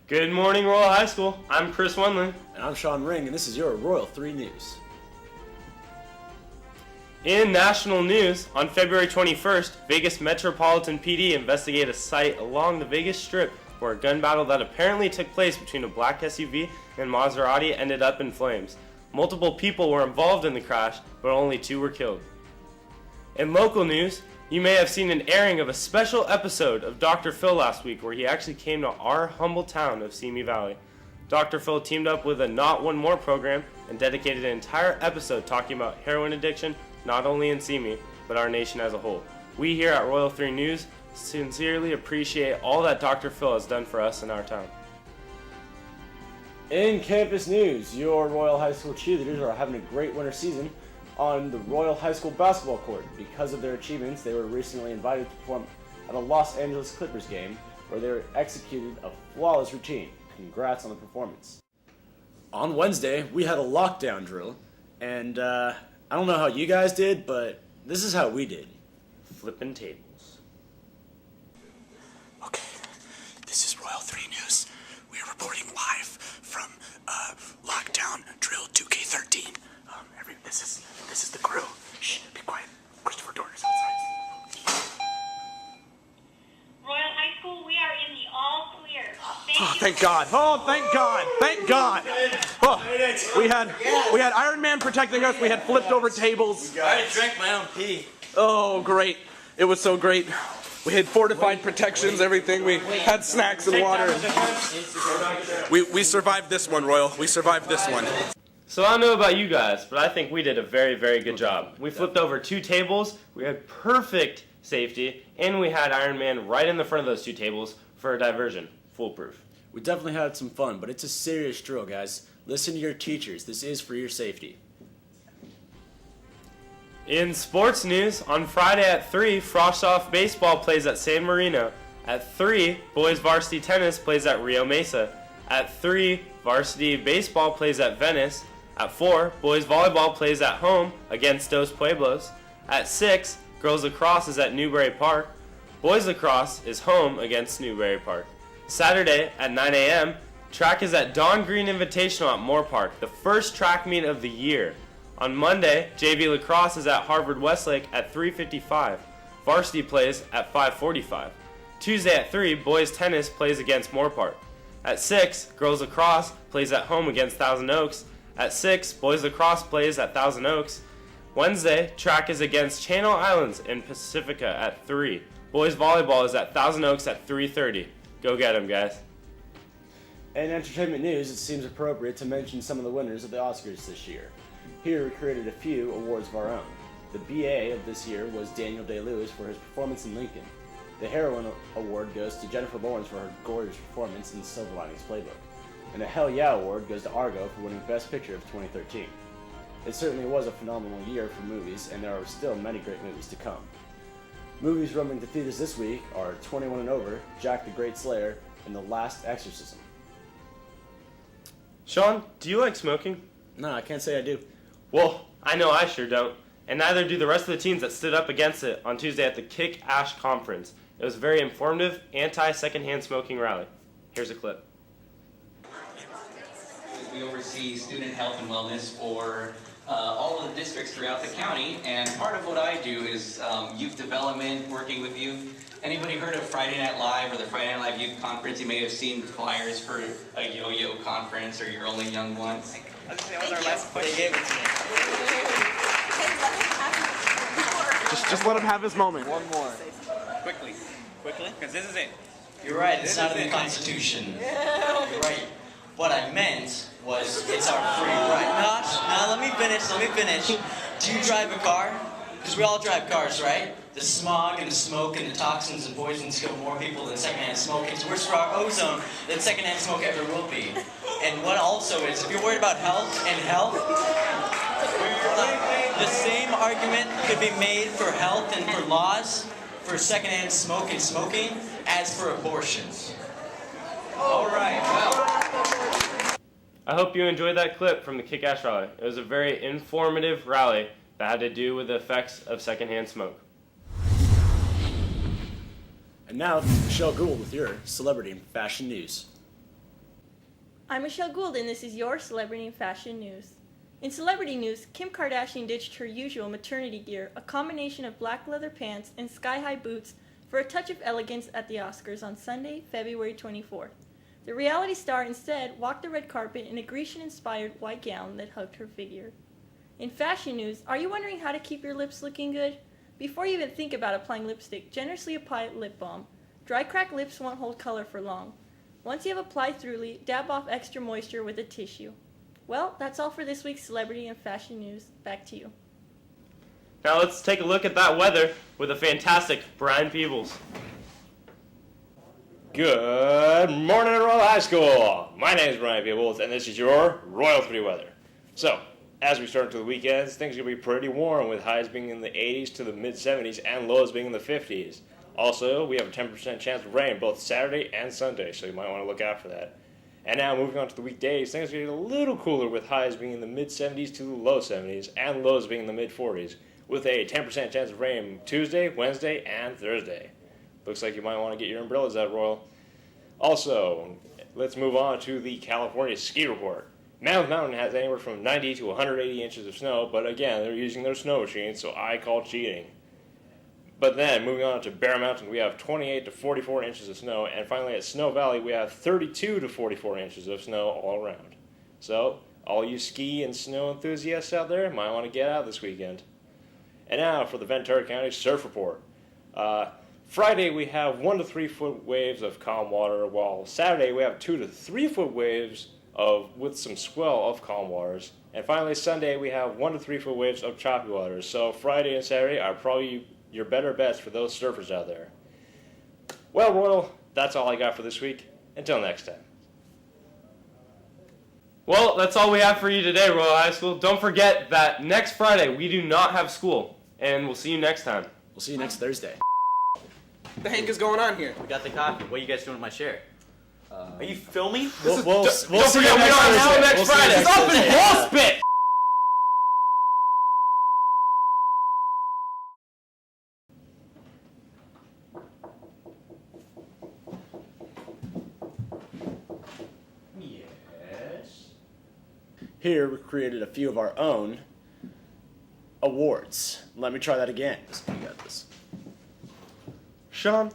Good morning, Royal High School. I'm Chris Wendland. And I'm Sean Ring, and this is your Royal 3 News. In national news, on February 21st, Vegas Metropolitan PD investigated a site along the Vegas Strip where a gun battle that apparently took place between a black SUV and Maserati ended up in flames. Multiple people were involved in the crash, but only 2 were killed. In local news, you may have seen an airing of a special episode of Dr. Phil last week where he actually came to our humble town of Simi Valley. Dr. Phil teamed up with a Not One More program and dedicated an entire episode talking about heroin addiction, not only in Simi, but our nation as a whole. We here at Royal 3 News sincerely appreciate all that Dr. Phil has done for us in our town. In campus news, your Royal High School cheerleaders are having a great winter season on the Royal High School basketball court. Because of their achievements, they were recently invited to perform at a Los Angeles Clippers game where they executed a flawless routine. Congrats on the performance. On Wednesday, we had a lockdown drill, and I don't know how you guys did, but this is how we did. Flipping tables. Okay, this is Royal 3 News. We are reporting live from Lockdown Drill 2K13. This is the crew. Shh, be quiet. Christopher Dorner's outside. Royal High School, we are in the all clear. Thank God. Oh, thank God. Thank God. Oh, we had Iron Man protecting us. We had flipped over tables. I drank my own pee. Oh, great. It was so great. We had fortified protections, everything. We had snacks and water. We survived this one, Royal. We survived this one. So I don't know about you guys, but I think we did a very, very good job. We flipped over 2 tables, we had perfect safety, and we had Iron Man right in the front of those 2 tables for a diversion. Foolproof. We definitely had some fun, but it's a serious drill, guys. Listen to your teachers. This is for your safety. In sports news, on Friday at 3, Frostoff Baseball plays at San Marino. At 3, boys varsity tennis plays at Rio Mesa. At 3, varsity baseball plays at Venice. At 4, boys volleyball plays at home against Dos Pueblos. At 6, girls lacrosse is at Newbury Park. Boys lacrosse is home against Newbury Park. Saturday at 9 a.m., track is at Don Green Invitational at Moore Park, the first track meet of the year. On Monday, JV lacrosse is at Harvard Westlake at 3:55. Varsity plays at 5:45. Tuesday at 3, boys tennis plays against Moore Park. At 6, girls lacrosse plays at home against Thousand Oaks. At 6, boys lacrosse plays at Thousand Oaks. Wednesday, track is against Channel Islands in Pacifica at 3. Boys volleyball is at Thousand Oaks at 3:30. Go get 'em, guys. In entertainment news, it seems appropriate to mention some of the winners of the Oscars this year. Here we created a few awards of our own. The BA of this year was Daniel Day-Lewis for his performance in Lincoln. The Heroine Award goes to Jennifer Lawrence for her gorgeous performance in Silver Linings Playbook. And the Hell Yeah Award goes to Argo for winning Best Picture of 2013. It certainly was a phenomenal year for movies, and there are still many great movies to come. Movies roaming to theaters this week are 21 and Over, Jack the Great Slayer, and The Last Exorcism. Sean, do you like smoking? No, I can't say I do. Well, I know I sure don't, and neither do the rest of the teens that stood up against it on Tuesday at the Kick Ash Conference. It was a very informative, anti-secondhand smoking rally. Here's a clip. We oversee student health and wellness for all of the districts throughout the county, and part of what I do is youth development, working with youth. Anybody heard of Friday Night Live or the Friday Night Live Youth Conference? You may have seen flyers for a yo-yo conference or Your Only Young Ones. They gave it to me. Just let him have his moment. One more. Quickly, because this is it. You're right, it's not in the Constitution. You're right. What I meant was, it's our free right. No, let me finish. Do you drive a car? Because we all drive cars, right? The smog and the smoke and the toxins and poisons kill more people than secondhand smoking. It's worse for our ozone than secondhand smoke ever will be. And what also is, if you're worried about health, the same argument could be made for health and for laws, for secondhand smoke and smoking, as for abortions. All right, well. I hope you enjoyed that clip from the Kick Ash rally. It was a very informative rally that had to do with the effects of secondhand smoke. And now, Michelle Gould with your celebrity and fashion news. I'm Michelle Gould, and this is your Celebrity and Fashion News. In celebrity news, Kim Kardashian ditched her usual maternity gear, a combination of black leather pants and sky-high boots, for a touch of elegance at the Oscars on Sunday, February 24th. The reality star instead walked the red carpet in a Grecian-inspired white gown that hugged her figure. In fashion news, are you wondering how to keep your lips looking good? Before you even think about applying lipstick, generously apply lip balm. Dry cracked lips won't hold color for long. Once you have applied thoroughly, dab off extra moisture with a tissue. Well, that's all for this week's Celebrity and Fashion News. Back to you. Now let's take a look at that weather with a fantastic Brian Peebles. Good morning at Royal High School. My name is Brian Peebles, and this is your Royal 3 weather. So, as we start into the weekends, things are going to be pretty warm, with highs being in the 80s to the mid-70s and lows being in the 50s. Also, we have a 10% chance of rain both Saturday and Sunday, so you might want to look out for that. And now, moving on to the weekdays, things are going to get a little cooler, with highs being in the mid-70s to the low 70s and lows being in the mid-40s, with a 10% chance of rain Tuesday, Wednesday, and Thursday. Looks like you might want to get your umbrellas out, Royal. Also, let's move on to the California ski report. Mammoth Mountain has anywhere from 90 to 180 inches of snow, but again, they're using their snow machines, so I call cheating. But then, moving on to Bear Mountain, we have 28 to 44 inches of snow, and finally at Snow Valley, we have 32 to 44 inches of snow all around. So, all you ski and snow enthusiasts out there might want to get out this weekend. And now for the Ventura County Surf Report. Friday, we have 1 to 3 foot waves of calm water, while Saturday, we have 2 to 3 foot waves with some swell of calm waters. And finally, Sunday, we have 1 to 3 foot waves of choppy waters. So Friday and Saturday are probably your better bets for those surfers out there. Well, Royal, that's all I got for this week. Until next time. Well, that's all we have for you today, Royal High School. Don't forget that next Friday we do not have school, and we'll see you next time. We'll see you next Thursday. What the heck is going on here? We got the coffee. What are you guys doing with my share? Are you filming? We'll Don't see forget you we don't have Thursday. next We'll see you Friday. next Stop Thursday. and ball spit! Here, we created a few of our own awards. Let me try that again. You got this. Sean,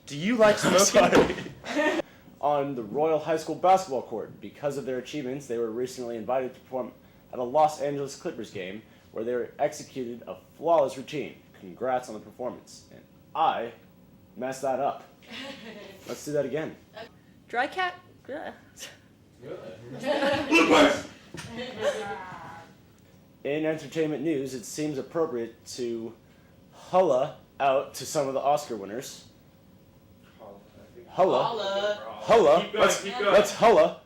do you like smoking? Sorry. On the Royal High School basketball court, because of their achievements, they were recently invited to perform at a Los Angeles Clippers game where they executed a flawless routine. Congrats on the performance. And I messed that up. Let's do that again. Dry cat. In entertainment news, it seems appropriate to holla out to some of the Oscar winners. Holla. Keep going, keep going. Let's holla